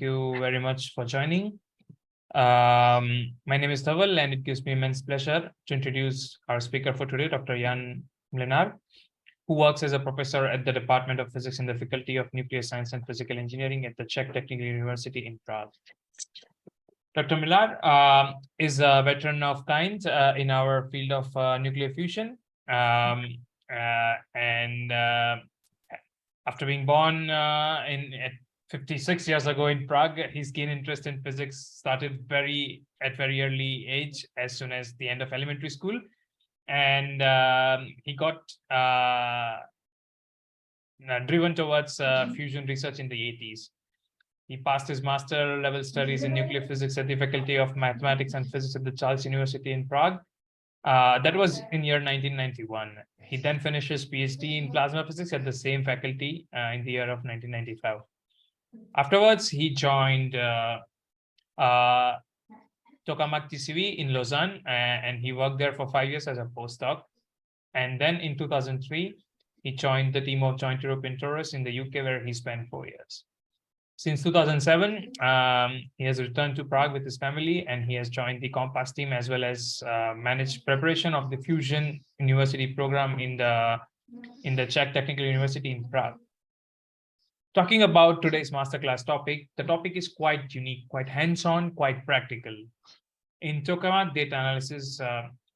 Thank you very much for joining. My name is Dhaval, and it gives me immense pleasure to introduce our speaker for today, Dr. Mlynář, who works as a professor at the Department of Physics in the Faculty of Nuclear Science and Physical Engineering at the Czech Technical University in Prague. Dr. Mlynář is a veteran of kind in our field of nuclear fusion. After being born at 56 years ago in Prague, his keen interest in physics started at very early age, as soon as the end of elementary school. And he got driven towards fusion research in the 80s. He passed his master level studies in nuclear physics at the Faculty of Mathematics and Physics at the Charles University in Prague. That was in year 1991. He then finished his Ph.D. in plasma physics at the same faculty in the year of 1995. Afterwards, he joined Tokamak TCV in Lausanne, and he worked there for 5 years as a postdoc. And then in 2003, he joined the team of Joint European Torus in the UK, where he spent 4 years. Since 2007, he has returned to Prague with his family, and he has joined the Compass team, as well as managed preparation of the Fusion University program in the Czech Technical University in Prague. Talking about today's masterclass topic, the topic is quite unique, quite hands-on, quite practical. In Tokamak data analysis,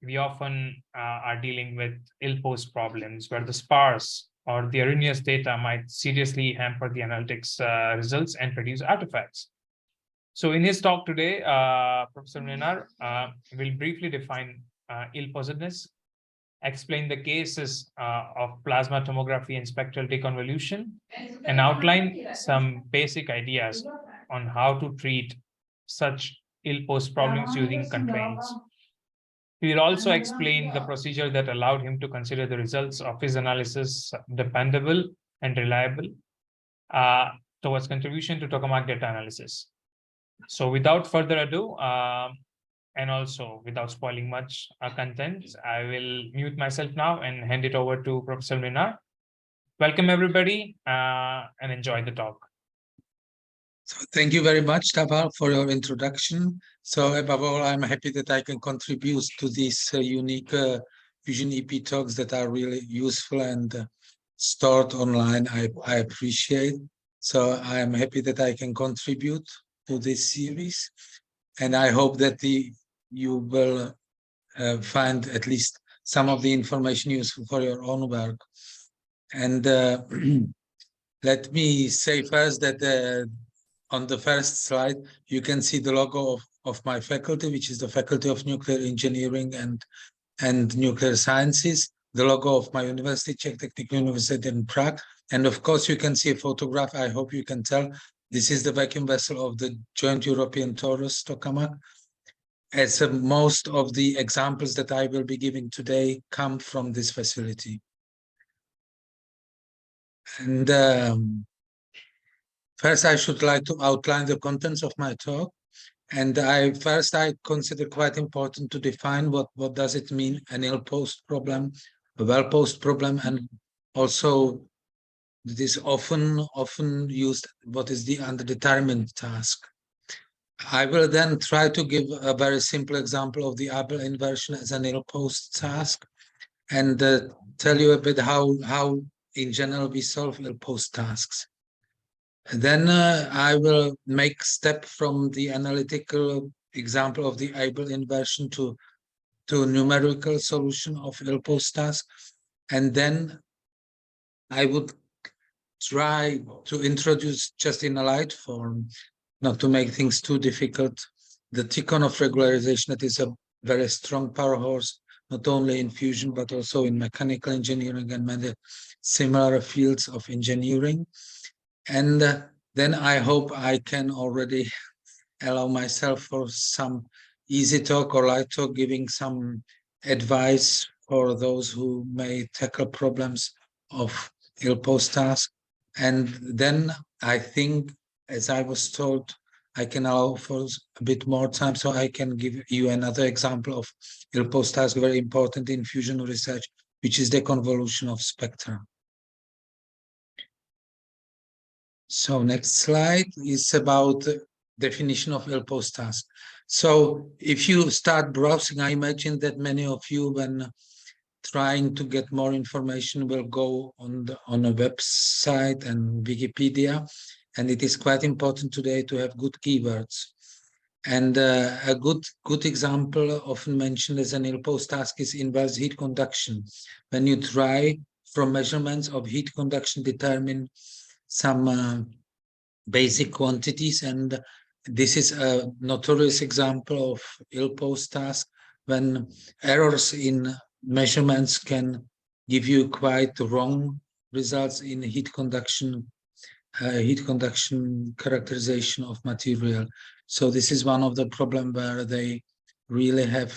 we often are dealing with ill-posed problems where the sparse or the erroneous data might seriously hamper the analytics results and produce artifacts. So in his talk today, Professor Mlynář will briefly define ill-posedness, explain the cases of plasma tomography and spectral deconvolution, and outline some basic ideas on how to treat such ill-posed problems using constraints. He will also explain the procedure that allowed him to consider the results of his analysis dependable and reliable towards contribution to Tokamak data analysis. So without further ado, and also without spoiling much content, I will mute myself now and hand it over to Professor Mlynář. Welcome, everybody, and enjoy the talk. So thank you very much, Dhaval, for your introduction. So above all, I'm happy that I can contribute to these unique FusionEPtalks that are really useful and stored online. I appreciate. So I'm happy that I can contribute to this series. And I hope that you will find at least some of the information useful for your own work. And let me say first that on the first slide, you can see the logo of my faculty, which is the Faculty of Nuclear Engineering and Nuclear Sciences, the logo of my university, Czech Technical University in Prague. And of course, you can see a photograph. I hope you can tell. This is the vacuum vessel of the Joint European Torus, Tokamak. As most of the examples that I will be giving today come from this facility. And first, I should like to outline the contents of my talk. And I consider quite important to define what does it mean, an ill-posed problem, a well-posed problem, and also this often used, what is the underdetermined task. I will then try to give a very simple example of the Abel inversion as an ill-posed task, and tell you a bit how in general we solve ill-posed tasks. And then I will make step from the analytical example of the Abel inversion to numerical solution of ill-posed tasks. And then I would try to introduce, just in a light form, not to make things too difficult, the Tikhonov regularization that is a very strong power horse, not only in fusion, but also in mechanical engineering and many similar fields of engineering. And then I hope I can already allow myself for some easy talk or light talk, giving some advice for those who may tackle problems of ill-posed tasks. And then I think, as I was told, I can allow for a bit more time, so I can give you another example of ill-posed task, very important in fusion research, which is deconvolution of spectra. So next slide is about definition of ill-posed task. So if you start browsing, I imagine that many of you, when trying to get more information, will go on a website and Wikipedia, and it is quite important today to have good keywords. And a good example often mentioned as an ill-posed task is inverse heat conduction. When you try from measurements of heat conduction determine some basic quantities, and this is a notorious example of ill-posed task when errors in measurements can give you quite wrong results in heat conduction characterization of material. So this is one of the problems where they really have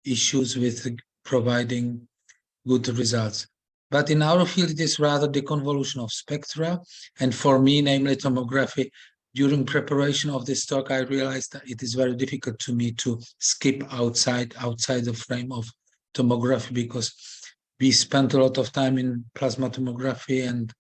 issues with providing good results. But in our field, it is rather deconvolution of spectra. And for me, namely tomography, during preparation of this talk, I realized that it is very difficult to me to skip outside the frame of tomography, because we spent a lot of time in plasma tomography, and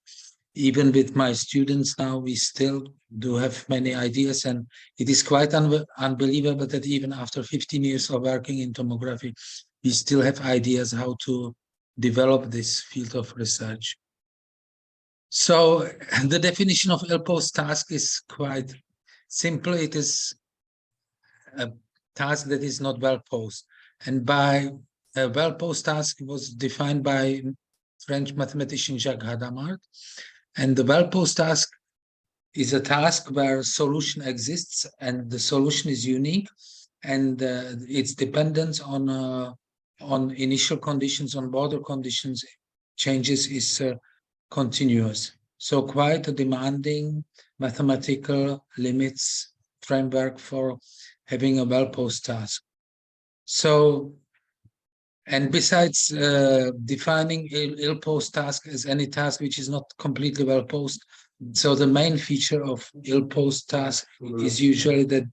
even with my students now, we still do have many ideas, and it is quite unbelievable that even after 15 years of working in tomography, we still have ideas how to develop this field of research. So the definition of ill-posed task is quite simple. It is a task that is not well-posed. And by a well-posed task was defined by French mathematician Jacques Hadamard. And the well-posed task is a task where solution exists and the solution is unique, and its dependence on initial conditions, on border conditions changes is continuous. So quite a demanding mathematical limits framework for having a well-posed task. So, and besides defining ill-posed task as any task which is not completely well-posed, so the main feature of ill-posed task is usually that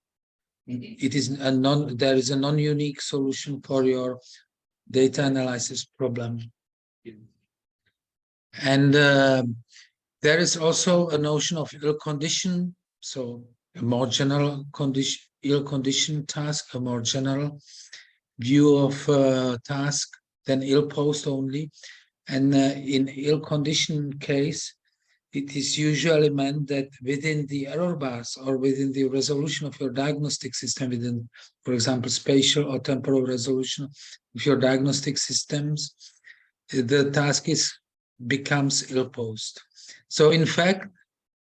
it is there is a non-unique solution for your data analysis problem. And there is also a notion of ill condition, so a more general condition, ill condition task, a more general view of task than ill-posed only. And in ill-condition case, it is usually meant that within the error bars or within the resolution of your diagnostic system, within, for example, spatial or temporal resolution of your diagnostic systems, the task becomes ill-posed. So in fact,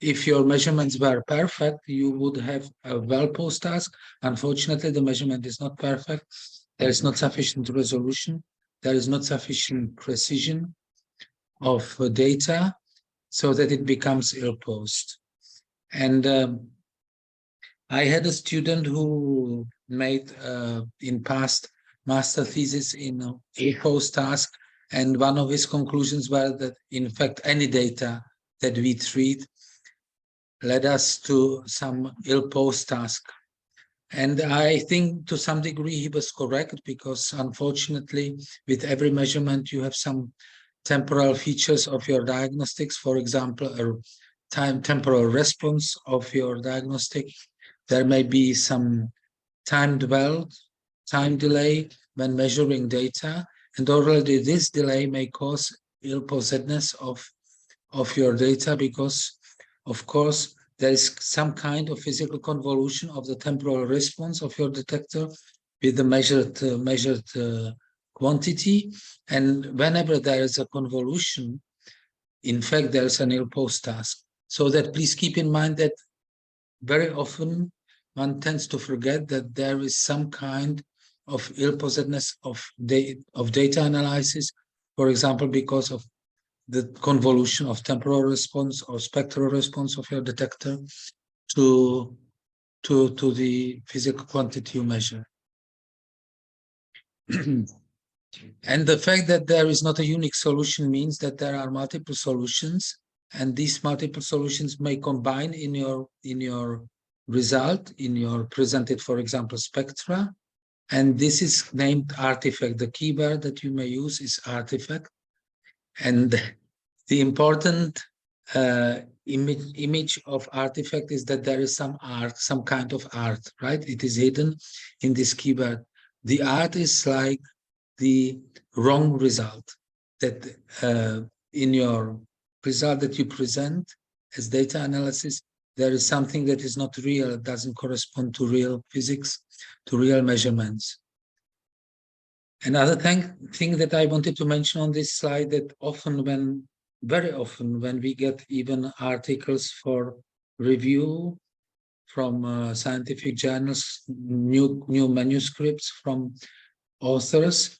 if your measurements were perfect, you would have a well-posed task. Unfortunately, the measurement is not perfect. There is not sufficient resolution. There is not sufficient precision of data, so that it becomes ill-posed. And I had a student who made in past master thesis in ill-posed task, and one of his conclusions were that in fact any data that we treat led us to some ill-posed task. And I think to some degree he was correct, because unfortunately with every measurement you have some temporal features of your diagnostics, for example, a temporal response of your diagnostic. There may be some time delay when measuring data, and already this delay may cause ill-posedness of your data, because of course there is some kind of physical convolution of the temporal response of your detector with the measured quantity. And whenever there is a convolution, in fact, there is an ill-posed task. So that please keep in mind that very often one tends to forget that there is some kind of ill-posedness of data analysis, for example, because of the convolution of temporal response or spectral response of your detector to the physical quantity you measure. And the fact that there is not a unique solution means that there are multiple solutions, and these multiple solutions may combine in your result, in your presented, for example, spectra. And this is named artifact. The keyword that you may use is artifact. And the important image of artifact is that there is some art, some kind of art, right? It is hidden in this keyword. The art is like the wrong result, that in your result that you present as data analysis, there is something that is not real, it doesn't correspond to real physics, to real measurements. Another thing that I wanted to mention on this slide, that very often when we get even articles for review from scientific journals, new manuscripts from authors,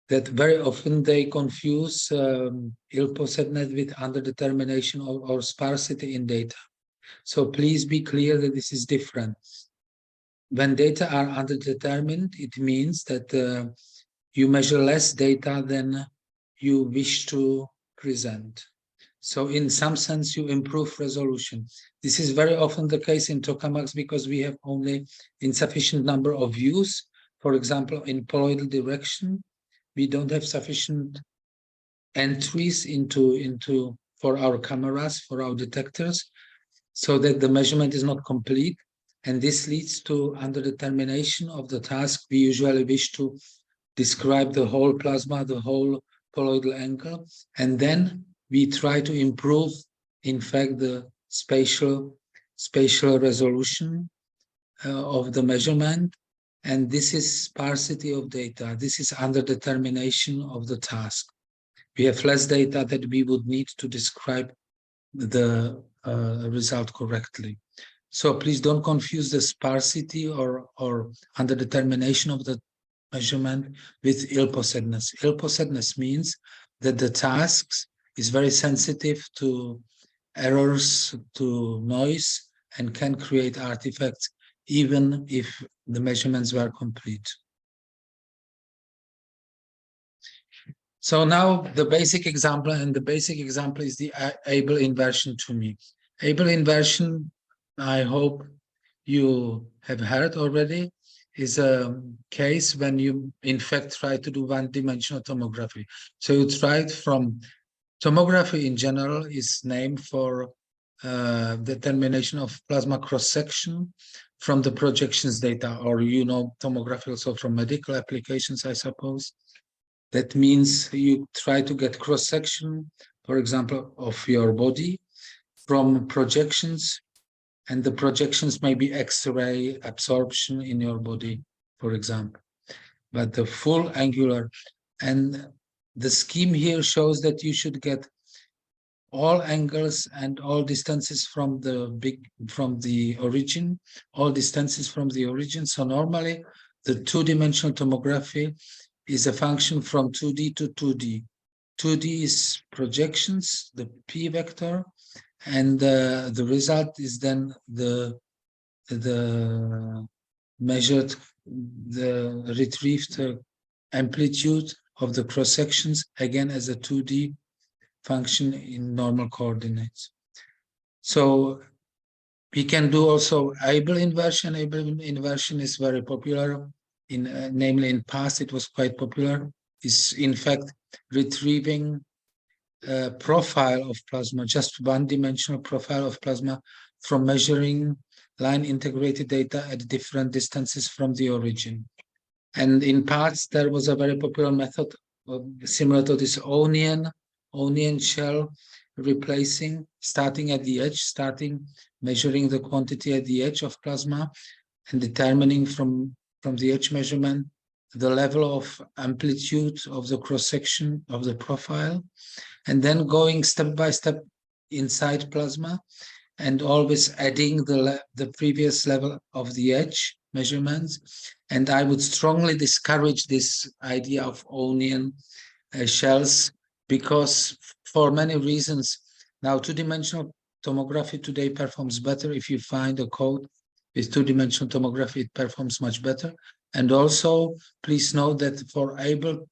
that very often they confuse ill-possedness with underdetermination or sparsity in data. So please be clear that this is different. When data are underdetermined, it means that you measure less data than you wish to present. So in some sense, you improve resolution. This is very often the case in tokamaks because we have only insufficient number of views. For example, in poloidal direction, we don't have sufficient entries for our cameras, for our detectors, so that the measurement is not complete. And this leads to underdetermination of the task. We usually wish to describe the whole plasma, the whole poloidal angle, and then we try to improve, in fact, the spatial resolution of the measurement. And this is sparsity of data. This is underdetermination of the task. We have less data that we would need to describe the result correctly. So please don't confuse the sparsity or underdetermination of the measurement with ill-possedness. Ill-possedness means that the tasks is very sensitive to errors, to noise, and can create artifacts even if the measurements were complete. So now the basic example, and the basic example is the Abel inversion to me. Abel inversion, I hope you have heard already, is a case when you in fact try to do one-dimensional tomography. So you try from tomography in general is named for determination of plasma cross-section from the projections data, or tomography also from medical applications, I suppose. That means you try to get cross-section, for example, of your body from projections, and the projections may be X-ray absorption in your body, for example. But the full angular, and the scheme here shows that you should get all angles and all distances from the origin, all distances from the origin. So normally the two-dimensional tomography is a function from 2D to 2D. 2D is projections, the P vector, and the result is then the measured, the retrieved amplitude of the cross sections, again as a 2D function in normal coordinates. So we can do also Abel inversion. Abel inversion is very popular. Namely in past, it was quite popular. Is in fact retrieving profile of plasma, just one-dimensional profile of plasma from measuring line integrated data at different distances from the origin. And in parts, there was a very popular method similar to this onion shell replacing, starting at the edge, measuring the quantity at the edge of plasma and determining from the edge measurement the level of amplitude of the cross-section of the profile, and then going step by step inside plasma and always adding the previous level of the edge measurements. And I would strongly discourage this idea of onion shells, because for many reasons, now two-dimensional tomography today performs better. If you find a code with two-dimensional tomography, it performs much better. And also, please note that for Abel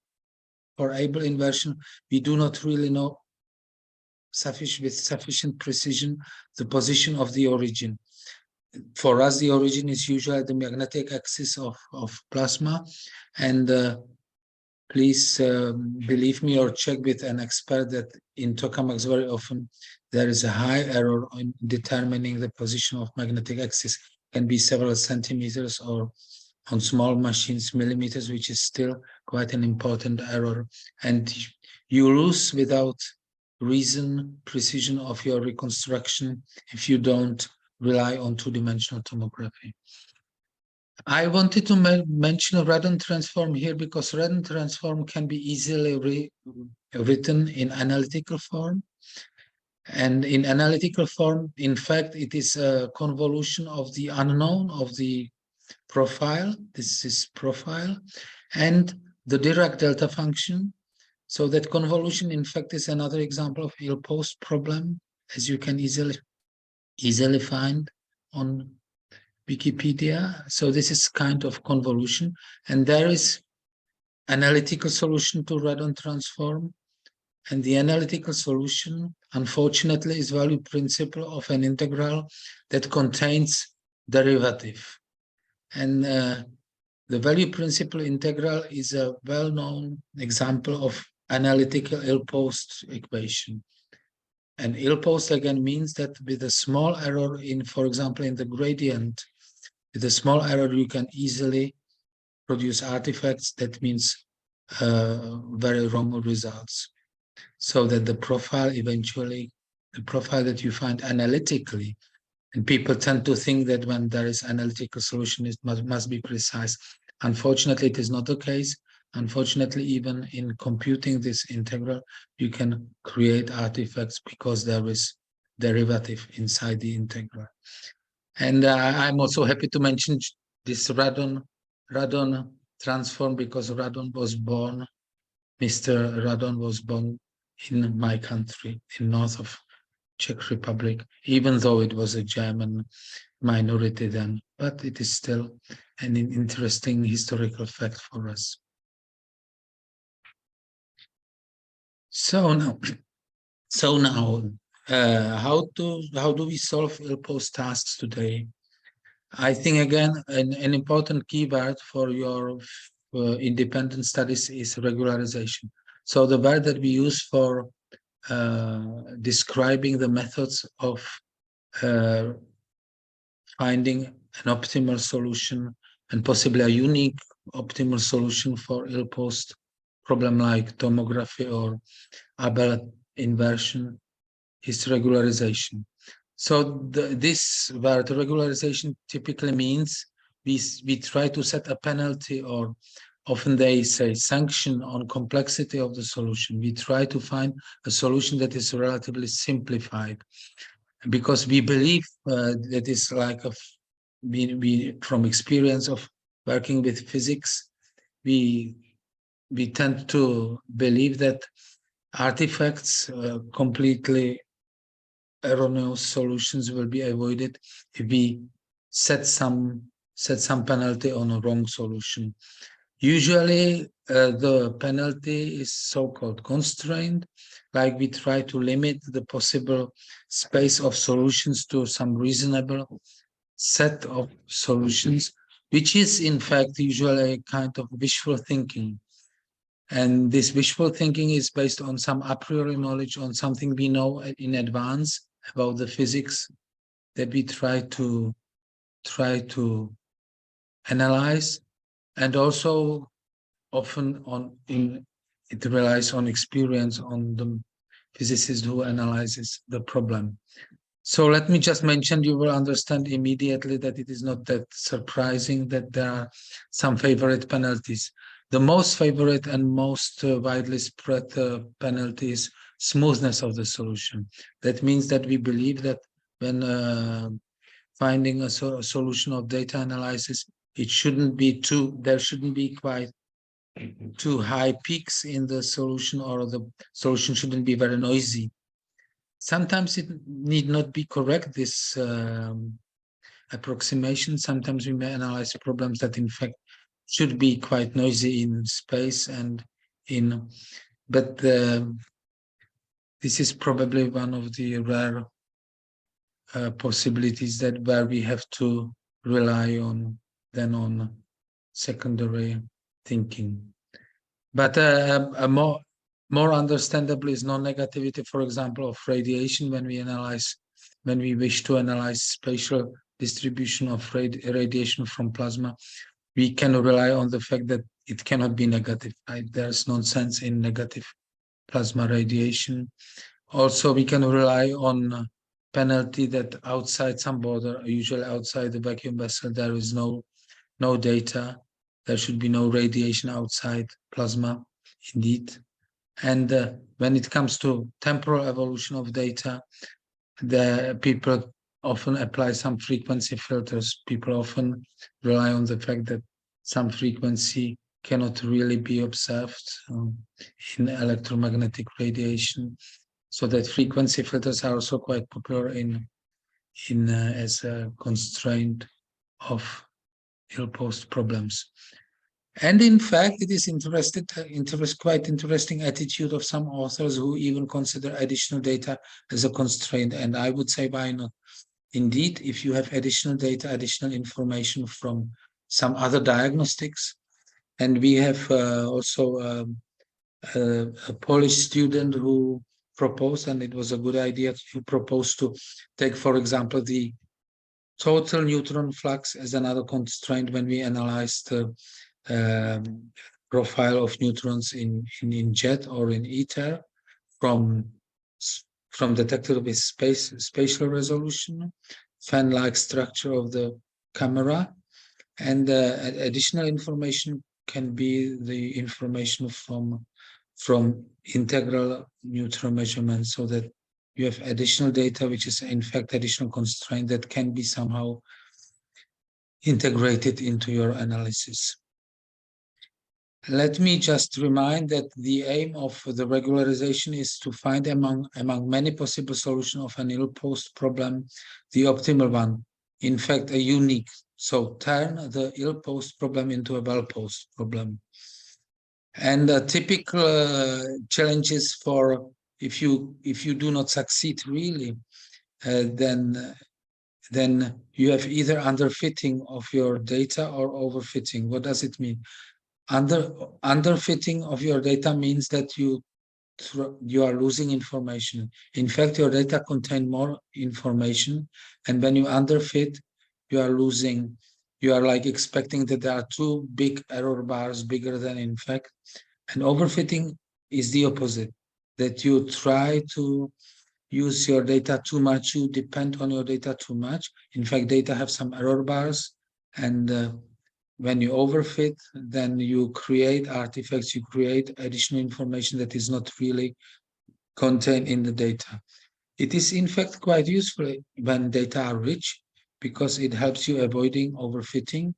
inversion, we do not really know with sufficient precision the position of the origin. For us, the origin is usually the magnetic axis of plasma, and please believe me or check with an expert that in tokamaks very often there is a high error in determining the position of magnetic axis. Can be several centimeters or on small machines millimeters, which is still quite an important error. And you lose without reason precision of your reconstruction if you don't rely on two-dimensional tomography. I wanted to mention a radon transform here because radon transform can be easily written in analytical form. And in analytical form, in fact, it is a convolution of the unknown of the profile. This is profile and the Dirac delta function. So that convolution, in fact, is another example of ill-post problem, as you can easily find on Wikipedia. So this is kind of convolution, and there is analytical solution to radon transform. And the analytical solution, unfortunately, is value principle of an integral that contains derivative. And the value principle integral is a well-known example of analytical ill-post equation. And ill-post again means that with a small error in, for example, in the gradient, with a small error, you can easily produce artifacts. That means very wrong results. So that the profile eventually, the profile that you find analytically, and people tend to think that when there is analytical solution, it must be precise. Unfortunately, it is not the case. Unfortunately, even in computing this integral, you can create artifacts because there is derivative inside the integral. And I'm also happy to mention this radon transform because Radon was born, Mr. Radon was born in my country, in north of Czech Republic, even though it was a German minority then, but it is still an interesting historical fact for us. So now, how do we solve ill-post tasks today? I think again an important keyword for your independent studies is regularization. So the word that we use for describing the methods of finding an optimal solution and possibly a unique optimal solution for ill-post problem like tomography or Abel inversion is regularization. So this word regularization typically means we try to set a penalty, or often they say sanction, on complexity of the solution. We try to find a solution that is relatively simplified, because we believe that is like we from experience of working with physics, we tend to believe that artifacts, completely erroneous solutions will be avoided if we set some penalty on a wrong solution. Usually the penalty is so-called constrained, like we try to limit the possible space of solutions to some reasonable set of solutions, which is in fact usually a kind of wishful thinking. And this wishful thinking is based on some a priori knowledge, on something we know in advance about the physics that we try to analyze, and also often it relies on experience on the physicist who analyzes the problem. So let me just mention, you will understand immediately that it is not that surprising that there are some favorite penalties. The most favorite and most widely spread penalty is smoothness of the solution. That means that we believe that when finding a solution of data analysis, it shouldn't be there shouldn't be quite too high peaks in the solution, or the solution shouldn't be very noisy. Sometimes it need not be correct, this approximation. Sometimes we may analyze problems that in fact should be quite noisy in space and but this is probably one of the rare possibilities that where we have to rely on secondary thinking. But a more understandable is non-negativity, for example, of radiation when we wish to analyze spatial distribution of radiation from plasma. We can rely on the fact that it cannot be negative, right? There's no sense in negative plasma radiation. Also, we can rely on penalty that outside some border, usually outside the vacuum vessel, there is no data. There should be no radiation outside plasma, indeed. And when it comes to temporal evolution of data, the people often apply some frequency filters. People often rely on the fact that some frequency cannot really be observed in electromagnetic radiation. So that frequency filters are also quite popular in as a constraint of ill-posed problems. And in fact, it is quite interesting attitude of some authors who even consider additional data as a constraint. And I would say, why not? Indeed, if you have additional data, additional information from some other diagnostics, and we have also a Polish student who proposed, and it was a good idea, to propose to take, for example, the total neutron flux as another constraint when we analyze the profile of neutrons in jet or in ether from detected with spatial resolution, fan-like structure of the camera, and additional information can be the information from integral neutron measurements, so that you have additional data, which is in fact additional constraint that can be somehow integrated into your analysis. Let me just remind that the aim of the regularization is to find among many possible solutions of an ill-posed problem, the optimal one, in fact, a unique. So turn the ill-posed problem into a well-posed problem. And typical challenges for if you do not succeed really, then you have either underfitting of your data or overfitting. What does it mean? Underfitting of your data means that you are losing information. In fact, your data contain more information, and when you underfit, you are losing. You are like expecting that there are two big error bars, bigger than in fact. And overfitting is the opposite, that you try to use your data too much, you depend on your data too much. In fact, data have some error bars, and when you overfit, then you create artifacts, you create additional information that is not really contained in the data. It is in fact quite useful when data are rich, because it helps you avoiding overfitting.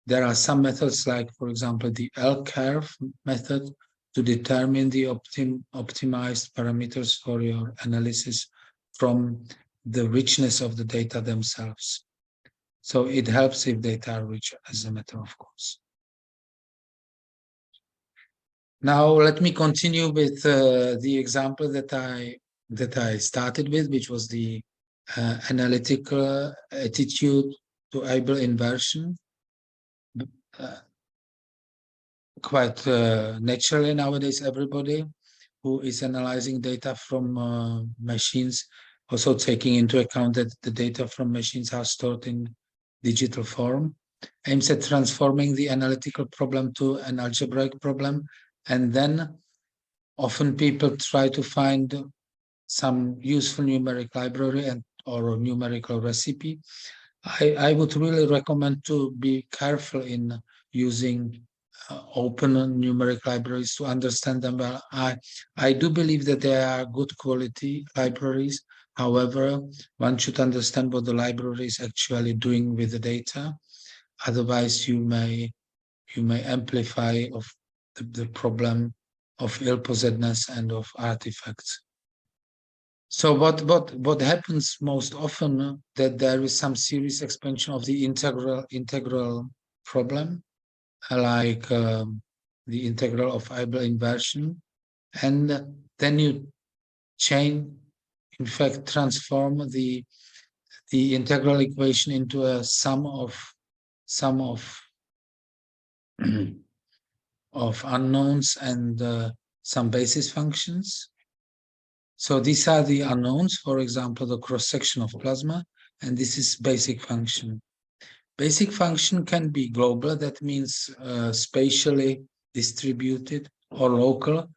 There are some methods like, for example, the L-curve method to determine the optimized parameters for your analysis from the richness of the data themselves. So it helps if data are rich, as a matter of course. Now let me continue with the example that I started with, which was the analytical attitude to Abel inversion. Quite naturally nowadays, everybody who is analyzing data from machines, also taking into account that the data from machines are stored in digital form, aims at transforming the analytical problem to an algebraic problem. And then often people try to find some useful numeric library or numerical recipe. I would really recommend to be careful in using open numeric libraries to understand them well. I do believe that they are good quality libraries. However, one should understand what the library is actually doing with the data. Otherwise, you may amplify of the problem of ill-possedness and of artifacts. So what happens most often that there is some serious expansion of the integral problem, like the integral of Abel inversion, and then you in fact transform the integral equation into a sum of of unknowns and some basis functions. So these are the unknowns, for example, the cross-section of plasma, and this is basic function. Basic function can be global, that means spatially distributed, or local,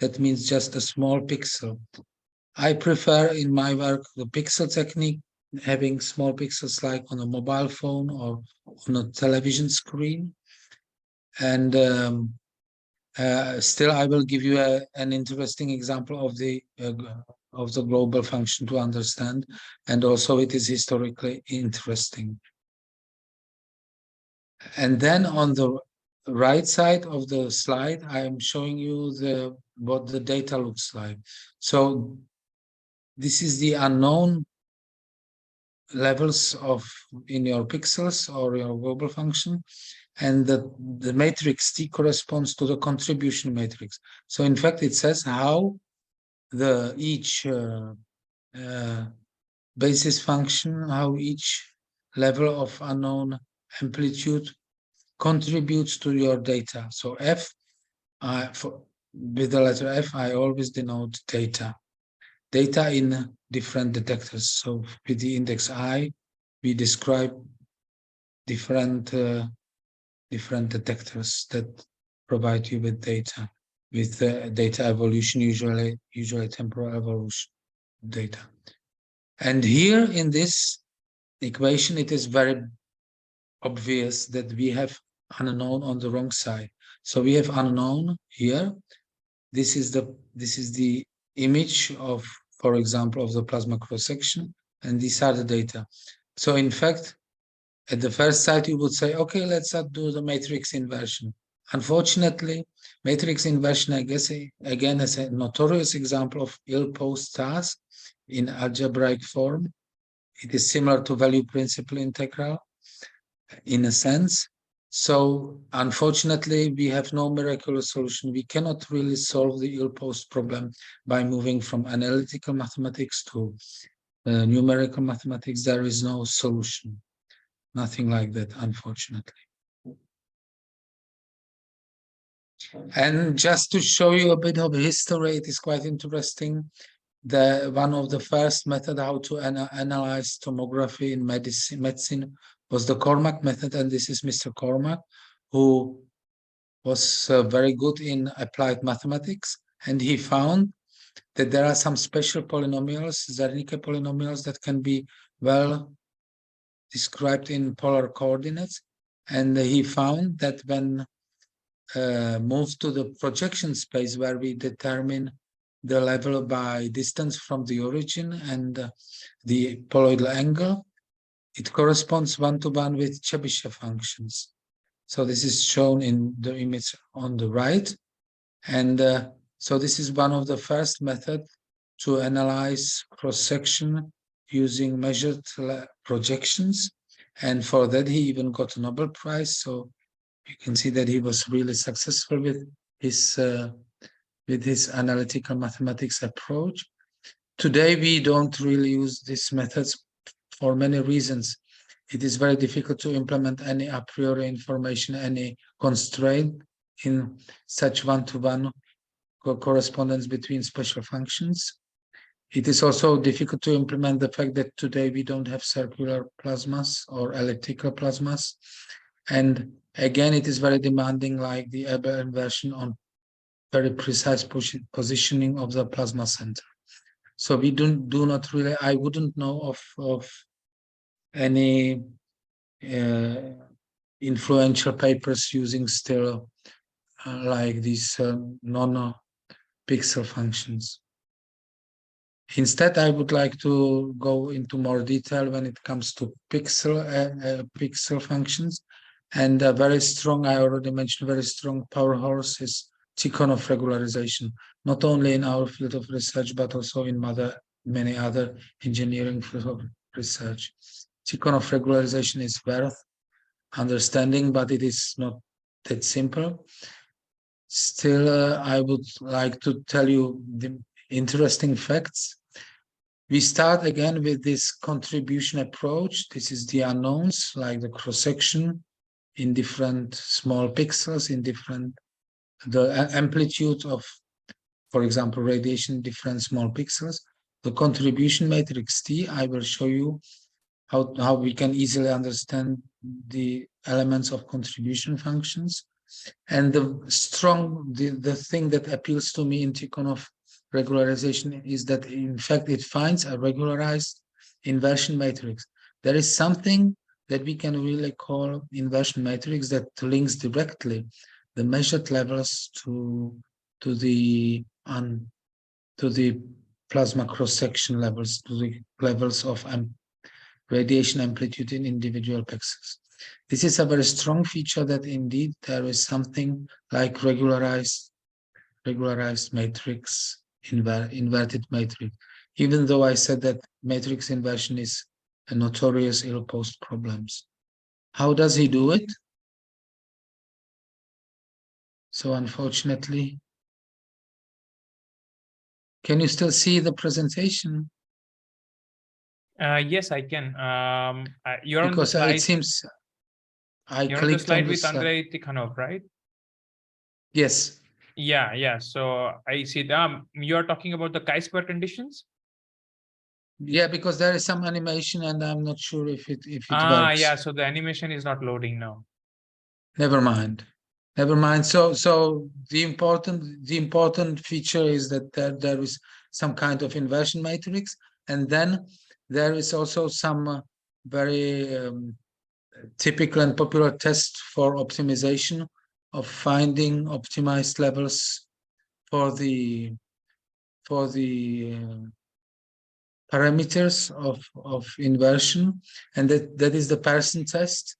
that means just a small pixel. I prefer in my work the pixel technique, having small pixels like on a mobile phone or on a television screen. And still, I will give you an interesting example of the global function to understand, and also it is historically interesting. And then on the right side of the slide, I am showing you what the data looks like. So this is the unknown levels in your pixels or your global function, and the matrix T corresponds to the contribution matrix. So in fact, it says how each basis function, how each level of unknown amplitude contributes to your data. So F, with the letter F, I always denote data. Data in different detectors. So with the index I, we describe different detectors that provide you with data, with data evolution, usually temporal evolution data. And here in this equation, it is very obvious that we have unknown on the wrong side. So we have unknown here. This is the image of, for example, of the plasma cross-section, and these are the data. So in fact, at the first sight, you would say, okay, let's do the matrix inversion. Unfortunately, matrix inversion, I guess, again, is a notorious example of ill-posed task in algebraic form. It is similar to value principal integral in a sense. So unfortunately, we have no miraculous solution. We cannot really solve the ill-posed problem by moving from analytical mathematics to numerical mathematics. There is no solution. Nothing like that, unfortunately. And just to show you a bit of history, it is quite interesting. One of the first method how to analyze tomography in medicine was the Tokamak method, and this is Mr. Tokamak, who was very good in applied mathematics, and he found that there are some special polynomials, Zernike polynomials, that can be well described in polar coordinates, and he found that when moved to the projection space where we determine the level by distance from the origin and the poloidal angle, it corresponds one-to-one with Chebyshev functions. So this is shown in the image on the right. And so this is one of the first methods to analyze cross-section using measured projections. And for that, he even got a Nobel Prize. So you can see that he was really successful with his analytical mathematics approach. Today, we don't really use these methods for many reasons. It is very difficult to implement any a priori information, any constraint in such one-to-one correspondence between special functions. It is also difficult to implement the fact that today we don't have circular plasmas or elliptical plasmas. And again, it is very demanding, like the Ebel inversion, on very precise positioning of the plasma center. So we do not really, I wouldn't know of any influential papers using still like these non-pixel functions. Instead, I would like to go into more detail when it comes to pixel functions. And a very strong, I already mentioned, very strong powerhouse is Tikhonov regularization, not only in our field of research, but also in many other engineering fields of research. Tikhonov regularization is worth understanding, but it is not that simple. Still, I would like to tell you the interesting facts. We start again with this contribution approach. This is the unknowns, like the cross-section in different small pixels, in different amplitude of, for example, radiation different small pixels. The contribution matrix T, I will show you how we can easily understand the elements of contribution functions. And the thing that appeals to me in Tikhonov regularization is that in fact it finds a regularized inversion matrix. There is something that we can really call inversion matrix that links directly the measured levels to the plasma cross-section levels, to the levels of radiation amplitude in individual pixels. This is a very strong feature that indeed there is something like regularized matrix, inverted matrix, even though I said that matrix inversion is a notorious ill-posed problems. How does he do it? So unfortunately, can you still see the presentation? Yes, I can. You're Because on the slide. It seems you're on the slide with Andrei Tikhanov, right? Yes. Yeah. So I see. You're talking about the chi-square conditions. Yeah, because there is some animation, and I'm not sure if it works. Yeah. So the animation is not loading now. Never mind. So the important feature is that there is some kind of inversion matrix, and then there is also some very typical and popular test for optimization of finding optimized levels for the parameters of inversion, and that is the Pearson test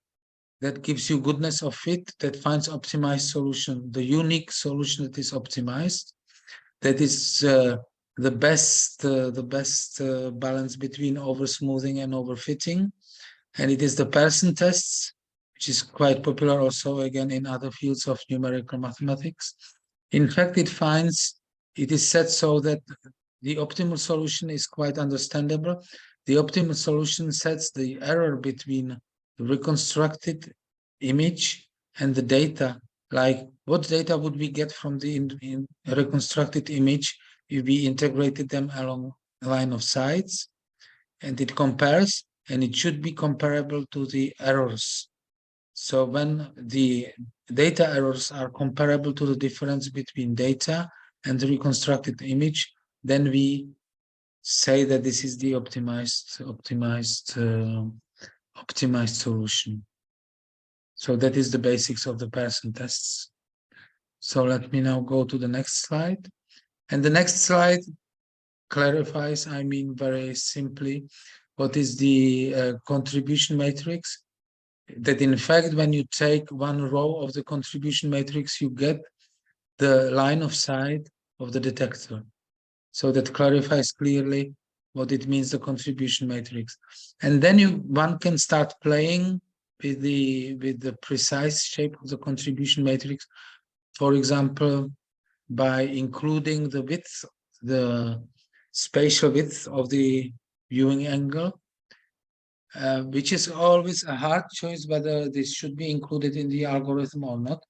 that gives you goodness of fit, that finds optimized solution, the unique solution that is optimized, that is the best balance between over-smoothing and over-fitting. And it is the Pearson tests, which is quite popular also again in other fields of numerical mathematics. In fact, it is set so that the optimal solution is quite understandable. The optimal solution sets the error between the reconstructed image and the data. Like, what data would we get from the reconstructed image if we integrated them along a line of sides? And it compares, and it should be comparable to the errors. So when the data errors are comparable to the difference between data and the reconstructed image, then we say that this is the optimized solution. So that is the basics of the Pearson tests. So let me now go to the next slide. And the next slide clarifies, I mean, very simply, what is the contribution matrix. That in fact, when you take one row of the contribution matrix, you get the line of sight of the detector. So that clarifies clearly what it means, the contribution matrix. And then one can start playing with the precise shape of the contribution matrix. For example, by including the width, the spatial width of the viewing angle, which is always a hard choice whether this should be included in the algorithm or not.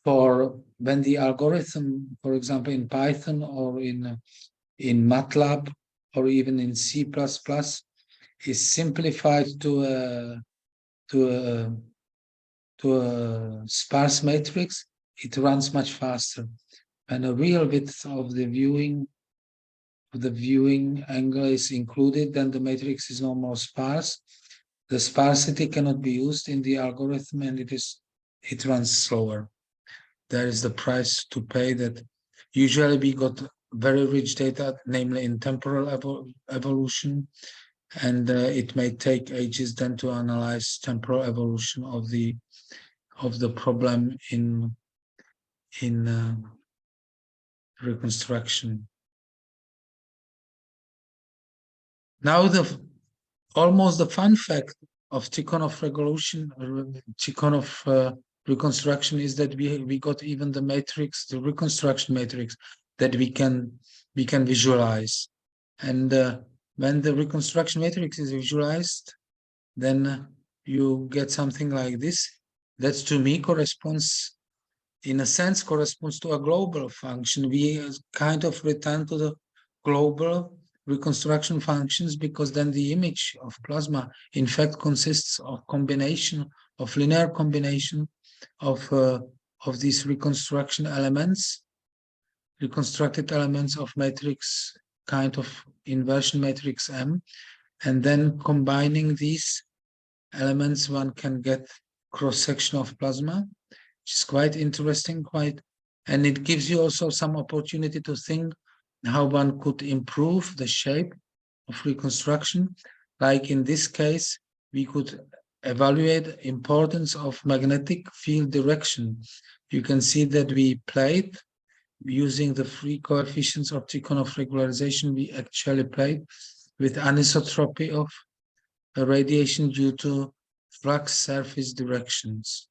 For when the algorithm, for example, in Python or in MATLAB or even in C++ is simplified to a sparse matrix, it runs much faster. When a real width of the viewing angle is included, then the matrix is no more sparse. The sparsity cannot be used in the algorithm, and it runs slower. There is the price to pay. That usually we got very rich data, namely in temporal evolution, and it may take ages then to analyze temporal evolution of the problem in reconstruction. Now almost the fun fact of Tikhonov reconstruction is that we got even the matrix, the reconstruction matrix, that we can visualize. And when the reconstruction matrix is visualized, then you get something like this. That to me corresponds in a sense corresponds to a global function. We kind of return to the global reconstruction functions, because then the image of plasma in fact consists of combination of linear combination of these reconstruction elements, reconstructed elements of matrix, kind of inversion matrix M, and then combining these elements one can get cross-section of plasma, which is quite interesting, and it gives you also some opportunity to think how one could improve the shape of reconstruction. Like in this case, we could evaluate importance of magnetic field direction. You can see that we played using the free coefficients of Tikhonov regularization. We actually played with anisotropy of radiation due to flux surface directions.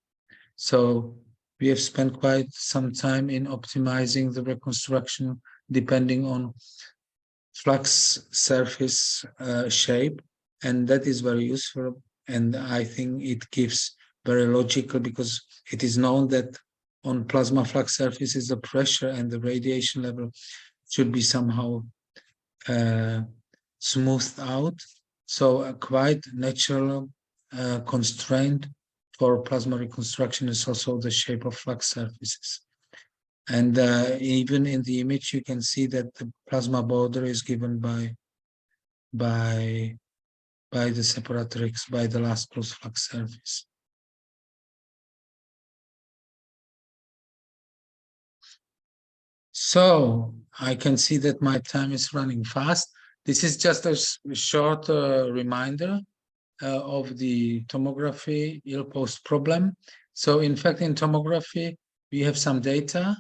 So we have spent quite some time in optimizing the reconstruction depending on flux surface shape, and that is very useful. And I think it gives very logical, because it is known that on plasma flux surfaces, the pressure and the radiation level should be somehow smoothed out. So a quite natural constraint for plasma reconstruction is also the shape of flux surfaces. And even in the image, you can see that the plasma border is given by the separatrix, by the last close flux surface. So I can see that my time is running fast. This is just a short reminder of the tomography ill-post problem. So in fact, in tomography, we have some data,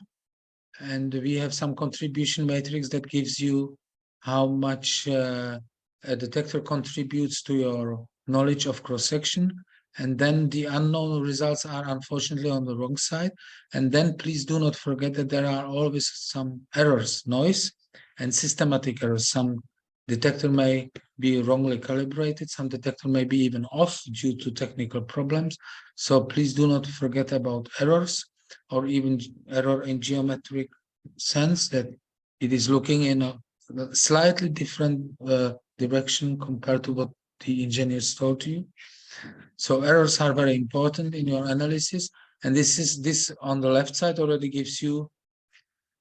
and we have some contribution matrix that gives you how much a detector contributes to your knowledge of cross-section. And then the unknown results are unfortunately on the wrong side. And then please do not forget that there are always some errors, noise, and systematic errors. Some detector may be wrongly calibrated, some detector may be even off due to technical problems. So please do not forget about errors, or even error in geometric sense, that it is looking in a slightly different direction compared to what the engineers told you. So errors are very important in your analysis. And this on the left side already gives you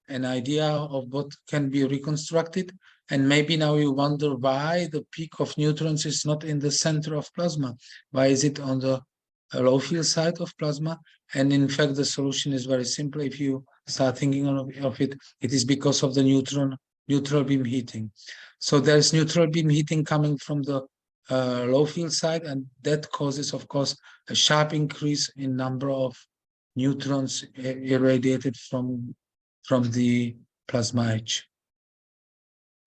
an idea of what can be reconstructed. And maybe now you wonder why the peak of neutrons is not in the center of plasma. Why is it on the low field side of plasma? And in fact, the solution is very simple. If you start thinking of it, it is because of the neutral beam heating. So there's neutral beam heating coming from the low field side, and that causes, of course, a sharp increase in number of neutrons irradiated from the plasma edge.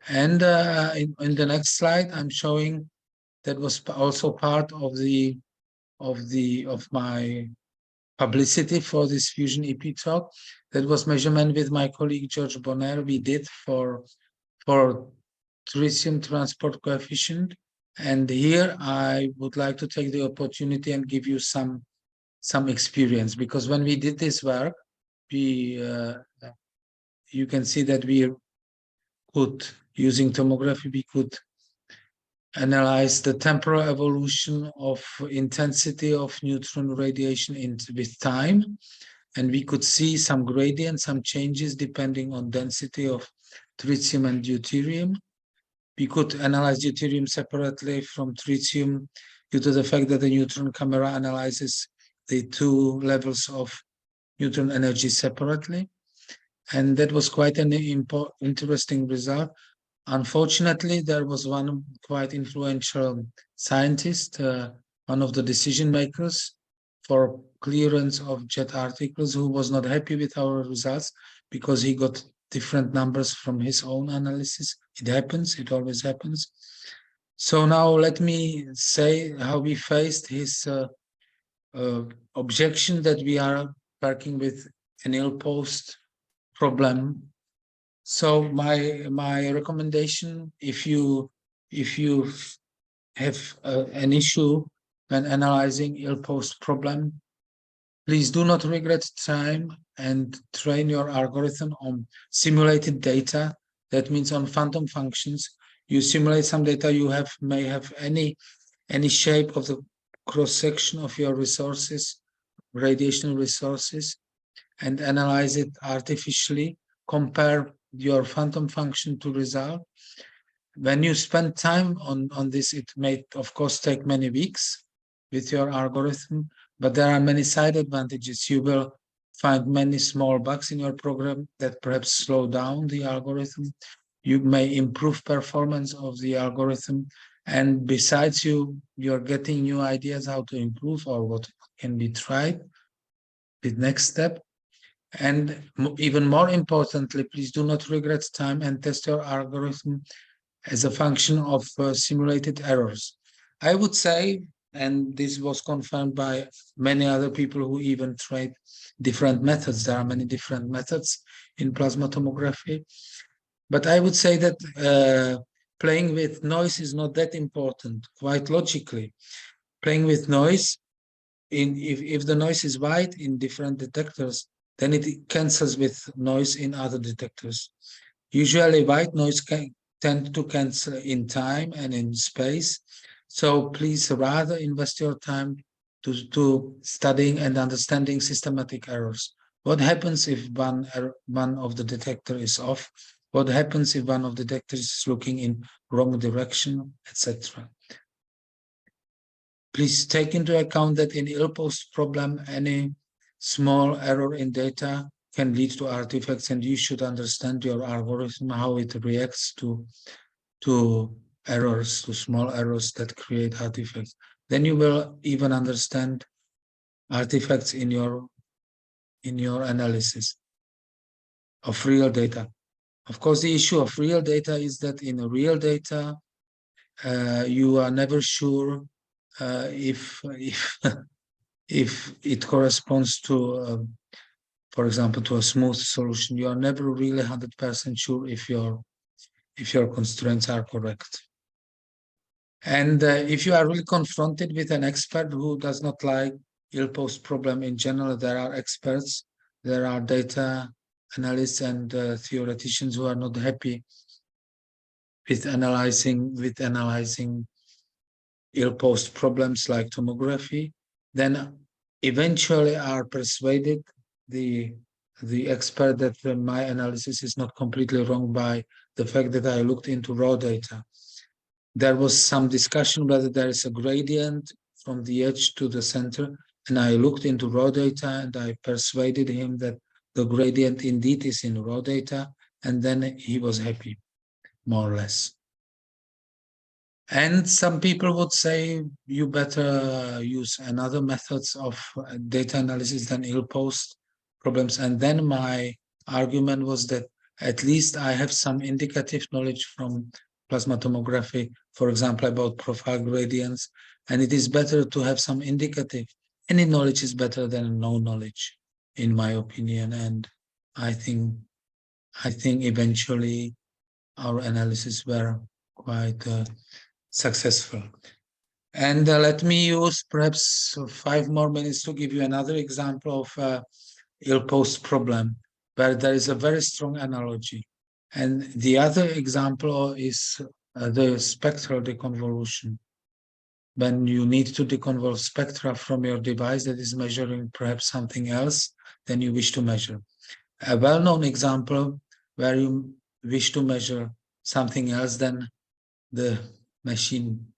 And in the next slide, I'm showing that was also part of my publicity for this FusionEP talk. That was measurement with my colleague George Bonner we did for tritium transport coefficient. And here I would like to take the opportunity and give you some experience, because when we did this work, you can see that we could, using tomography, we could analyze the temporal evolution of intensity of neutron radiation with time. And we could see some gradients, some changes depending on density of tritium and deuterium. We could analyze deuterium separately from tritium due to the fact that the neutron camera analyzes the two levels of neutron energy separately. And that was quite an interesting result. Unfortunately, there was one quite influential scientist, one of the decision makers for clearance of JET articles, who was not happy with our results because he got different numbers from his own analysis. It happens, it always happens. So now let me say how we faced his objection that we are working with an ill-post problem. So my recommendation, if you have an issue when analyzing ill-post problem, Please do not regret time and train your algorithm on simulated data. That means on phantom functions. You simulate some data, you may have any shape of the cross-section of your resources, radiation resources, and analyze it artificially, compare your phantom function to result. When you spend time on this, it may, of course, take many weeks with your algorithm, but there are many side advantages. You will find many small bugs in your program that perhaps slow down the algorithm. You may improve performance of the algorithm. And besides, you're getting new ideas how to improve or what can be tried. The next step. And even more importantly, please do not regret time and test your algorithm as a function of simulated errors. I would say, and this was confirmed by many other people who even tried different methods. There are many different methods in plasma tomography. But I would say that playing with noise is not that important, quite logically. Playing with noise, if the noise is wide in different detectors, then it cancels with noise in other detectors. Usually white noise can tend to cancel in time and in space. So please rather invest your time to studying and understanding systematic errors. What happens if one of the detector is off? What happens if one of the detectors is looking in wrong direction, etc.? Please take into account that in ill-posed problem, any small error in data can lead to artifacts, and you should understand your algorithm, how it reacts to errors, to small errors that create artifacts. Then you will even understand artifacts in your analysis of real data. Of course, the issue of real data is that in real data, you are never sure if it corresponds to, for example, to a smooth solution. You are never really 100% sure if your constraints are correct. And if you are really confronted with an expert who does not like ill-posed problem in general, there are experts, there are data analysts and theoreticians who are not happy with analyzing ill-posed problems like tomography, then eventually are persuaded the expert that my analysis is not completely wrong by the fact that I looked into raw data. There was some discussion whether there is a gradient from the edge to the center, and I looked into raw data and I persuaded him that the gradient indeed is in raw data, and then he was happy, more or less. And some people would say you better use another methods of data analysis than ill-posed problems. And then my argument was that at least I have some indicative knowledge from plasma tomography, for example, about profile gradients. And it is better to have some indicative. Any knowledge is better than no knowledge, in my opinion. And I think eventually our analysis were quite successful. And let me use perhaps 5 more minutes to give you another example of ill-posed problem where there is a very strong analogy. And the other example is the spectral deconvolution. When you need to deconvolve spectra from your device that is measuring perhaps something else than you wish to measure. A well-known example where you wish to measure something else than the machine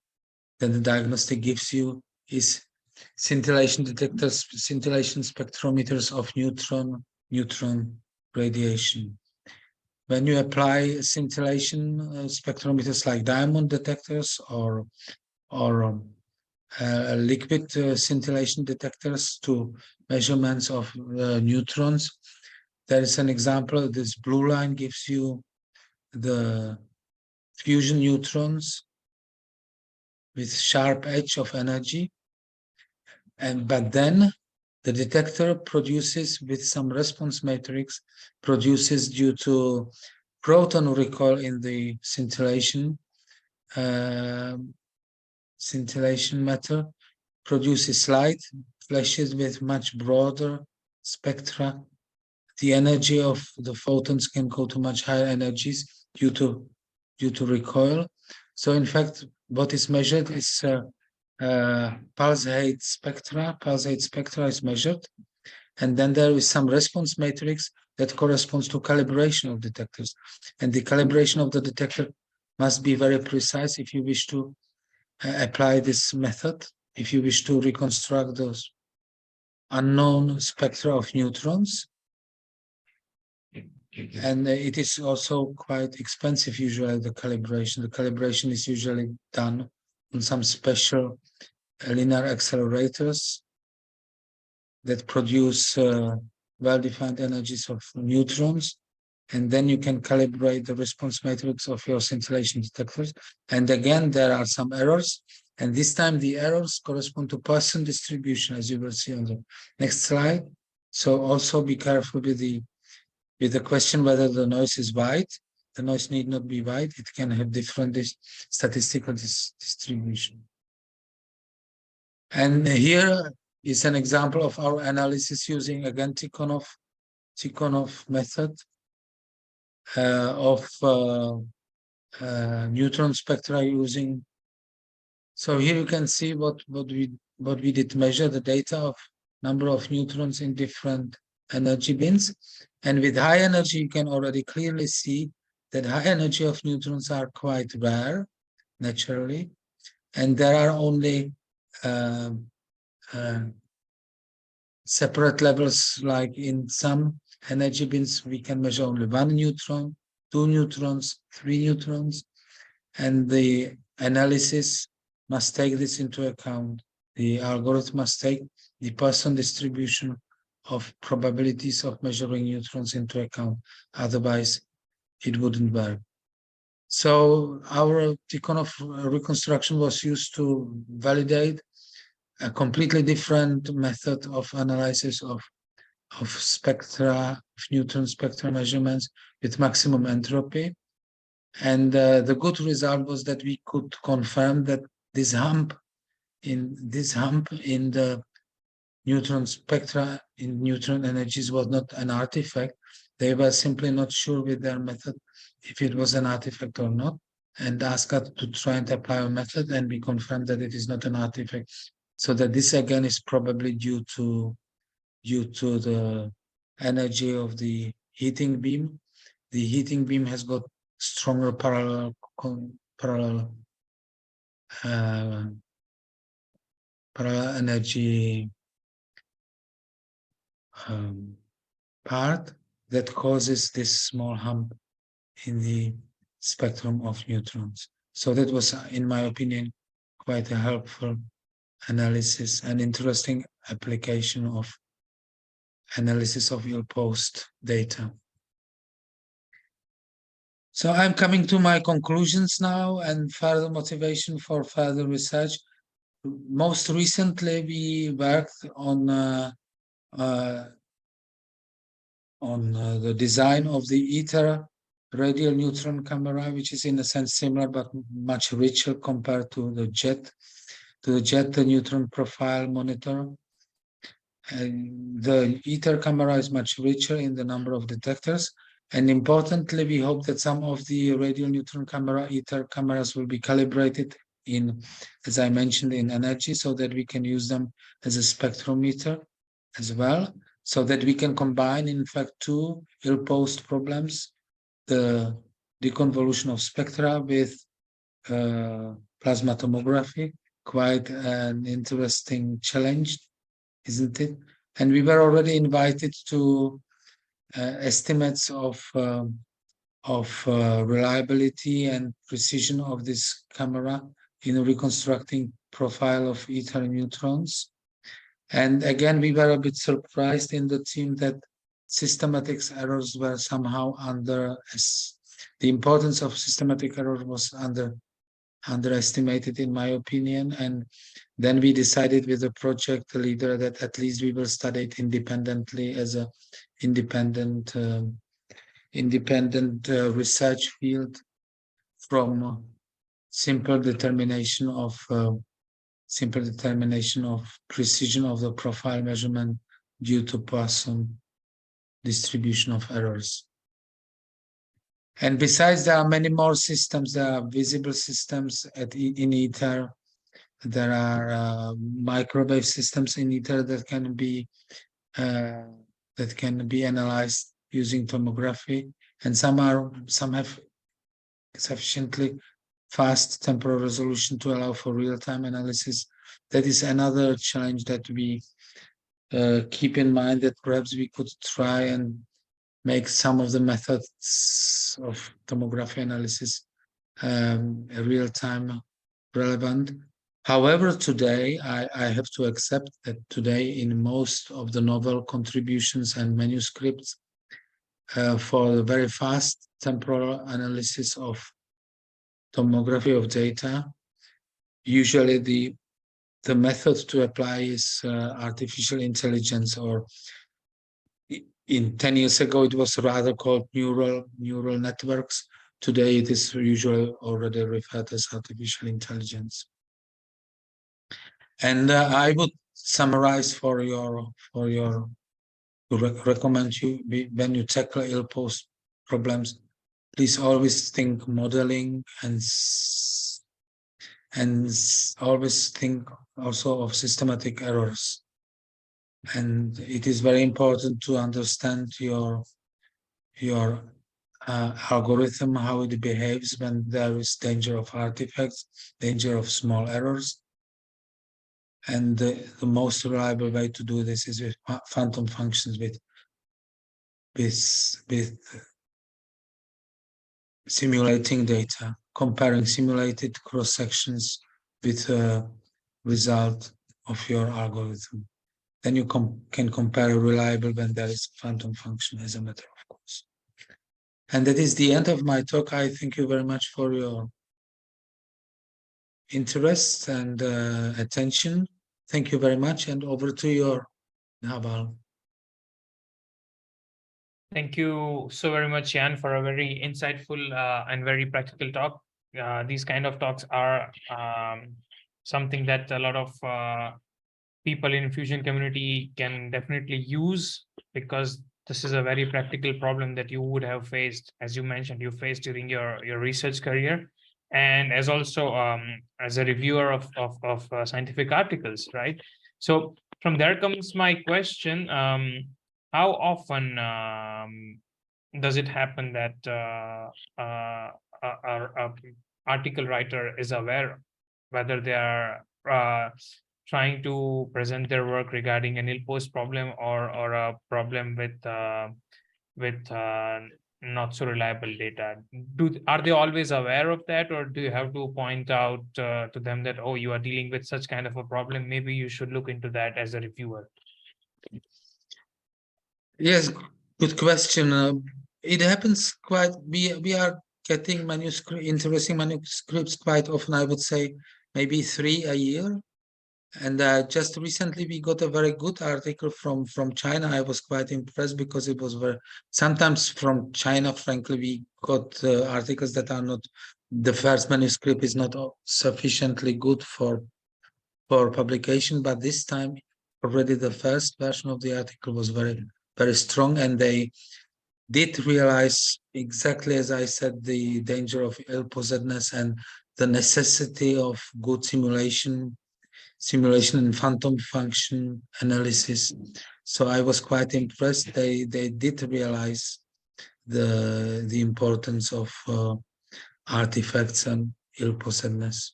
that the diagnostic gives you is scintillation detectors, scintillation spectrometers of neutron radiation. When you apply scintillation spectrometers like diamond detectors or liquid scintillation detectors to measurements of neutrons, there is an example. This blue line gives you the fusion neutrons with sharp edge of energy, but then the detector produces, with some response matrix, produces due to proton recoil in the scintillation matter, produces light flashes with much broader spectra. The energy of the photons can go to much higher energies due to recoil. So in fact, what is measured is pulse height spectra. Pulse height spectra is measured, and then there is some response matrix that corresponds to calibration of detectors. And the calibration of the detector must be very precise if you wish to apply this method, if you wish to reconstruct those unknown spectra of neutrons. And it is also quite expensive, usually, the calibration. The calibration is usually done on some special linear accelerators that produce well-defined energies of neutrons. And then you can calibrate the response matrix of your scintillation detectors. And again, there are some errors. And this time the errors correspond to Poisson distribution, as you will see on the next slide. So also be careful with the question whether the noise is wide. The noise need not be wide. It can have different statistical distribution. And here is an example of our analysis using, again, Tikhonov method of neutron spectra using. So here you can see what we did measure, the data of number of neutrons in different energy bins. And with high energy, you can already clearly see that high energy of neutrons are quite rare, naturally. And there are only separate levels, like in some energy bins, we can measure only 1 neutron, 2 neutrons, 3 neutrons. And the analysis must take this into account. The algorithm must take the Poisson distribution of probabilities of measuring neutrons into account. Otherwise, it wouldn't work. So our Tikhonov reconstruction was used to validate a completely different method of analysis of spectra, of neutron spectra measurements with maximum entropy. And the good result was that we could confirm that this hump in the neutron spectra, in neutron energies, was not an artifact. They were simply not sure with their method if it was an artifact or not, and asked us to try and apply a method, and we confirmed that it is not an artifact. So that this again is probably due to the energy of the heating beam. The heating beam has got stronger parallel energy part that causes this small hump in the spectrum of neutrons. So that was, in my opinion, quite a helpful analysis and interesting application of analysis of ill-posed data. So I'm coming to my conclusions now and further motivation for further research. Most recently, we worked on the design of the ITER radial neutron camera, which is in a sense similar but much richer compared to the JET neutron profile monitor. And the ITER camera is much richer in the number of detectors. And importantly, we hope that some of the radial neutron camera ITER cameras will be calibrated in, as I mentioned, in energy, so that we can use them as a spectrometer as well, so that we can combine, in fact, two ill-posed problems, the deconvolution of spectra with plasma tomography. Quite an interesting challenge, isn't it? And we were already invited to estimates of reliability and precision of this camera in reconstructing profile of ITER neutrons. And again, we were a bit surprised in the team that systematic errors were somehow the importance of systematic error was underestimated, in my opinion. And then we decided with the project leader that at least we will study it independently as a independent research field from simple determination of simple determination of precision of the profile measurement due to Poisson distribution of errors. And besides, there are many more systems. There are visible systems in ITER. There are microwave systems in ITER that can be analyzed using tomography, and some have sufficiently fast temporal resolution to allow for real-time analysis. That is another challenge that we keep in mind, that perhaps we could try and make some of the methods of tomography analysis real-time relevant. However, today, I have to accept that today in most of the novel contributions and manuscripts for the very fast temporal analysis of tomography of data, usually the method to apply is artificial intelligence, or in 10 years ago, it was rather called neural networks. Today, it is usually already referred as artificial intelligence. And I would summarize for your recommend you, when you tackle ill-posed problems, please always think modeling and always think also of systematic errors. And it is very important to understand your algorithm, how it behaves when there is danger of artifacts, danger of small errors. And the most reliable way to do this is with phantom functions, with simulating data, comparing simulated cross sections with a result of your algorithm. Then you can compare reliable when there is phantom function, as a matter of course. And that is the end of my talk. I thank you very much for your interest and attention. Thank you very much, and over to your Dhaval. Thank you so very much, Jan, for a very insightful and very practical talk. These kind of talks are something that a lot of people in fusion community can definitely use, because this is a very practical problem that you would have faced, as you mentioned, you faced during your research career, and as also as a reviewer of scientific articles, right? So from there comes my question. How often does it happen that our article writer is aware whether they are trying to present their work regarding an ill-posed problem or a problem with not so reliable data? Are they always aware of that, or do you have to point out to them that, oh, you are dealing with such kind of a problem, maybe you should look into that as a reviewer? Yes, good question. It happens quite. We are getting interesting manuscripts quite often. I would say maybe 3 a year. And just recently we got a very good article from China. I was quite impressed because it was sometimes from China, frankly, we got articles that are not, the first manuscript is not sufficiently good for publication, but this time already the first version of the article was very, very strong, and they did realize, exactly as I said, the danger of ill-posedness and the necessity of good simulation and phantom function analysis. So I was quite impressed. They did realize the importance of artifacts and ill-posedness.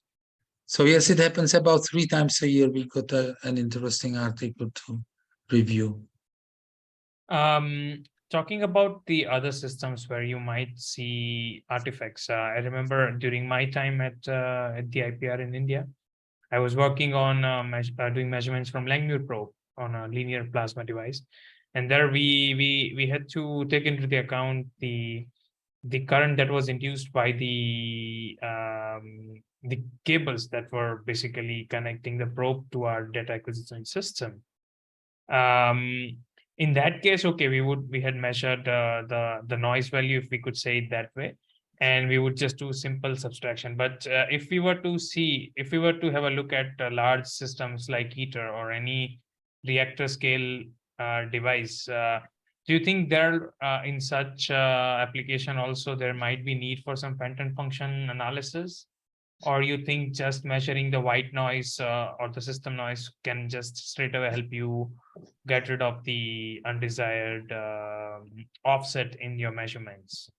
So yes, it happens about 3 times a year. We got an interesting article to review. Talking about the other systems where you might see artifacts, I remember during my time at the IPR in India, I was working on doing measurements from Langmuir probe on a linear plasma device, and there we had to take into the account the current that was induced by the cables that were basically connecting the probe to our data acquisition system. In that case, okay, we had measured the noise value, if we could say it that way. and we would just do simple subtraction. But if we were to have a look at large systems like ITER or any reactor scale device, do you think there in such application also there might be need for some phantom function analysis? Or you think just measuring the white noise or the system noise can just straight away help you get rid of the undesired offset in your measurements?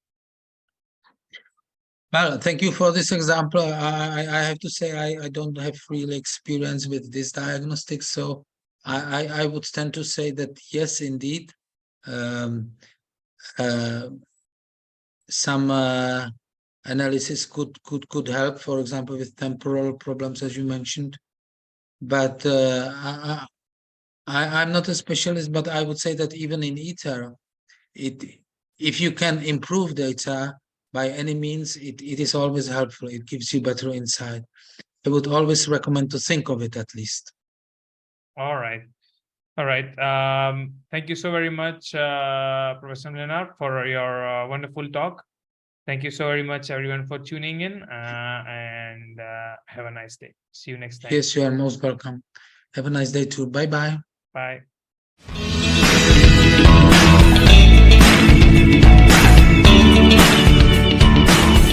Well, thank you for this example. I have to say I don't have real experience with this diagnostic, so I would tend to say that yes, indeed, some analysis could help, for example, with temporal problems, as you mentioned. But I'm not a specialist, but I would say that even in ITER, if you can improve data by any means, it is always helpful. It gives you better insight. I would always recommend to think of it at least. All right. All right. Thank you so very much, Professor Mlynář, for your wonderful talk. Thank you so very much, everyone, for tuning in, and have a nice day. See you next time. Yes, you are most welcome. Have a nice day too. Bye-bye. Bye.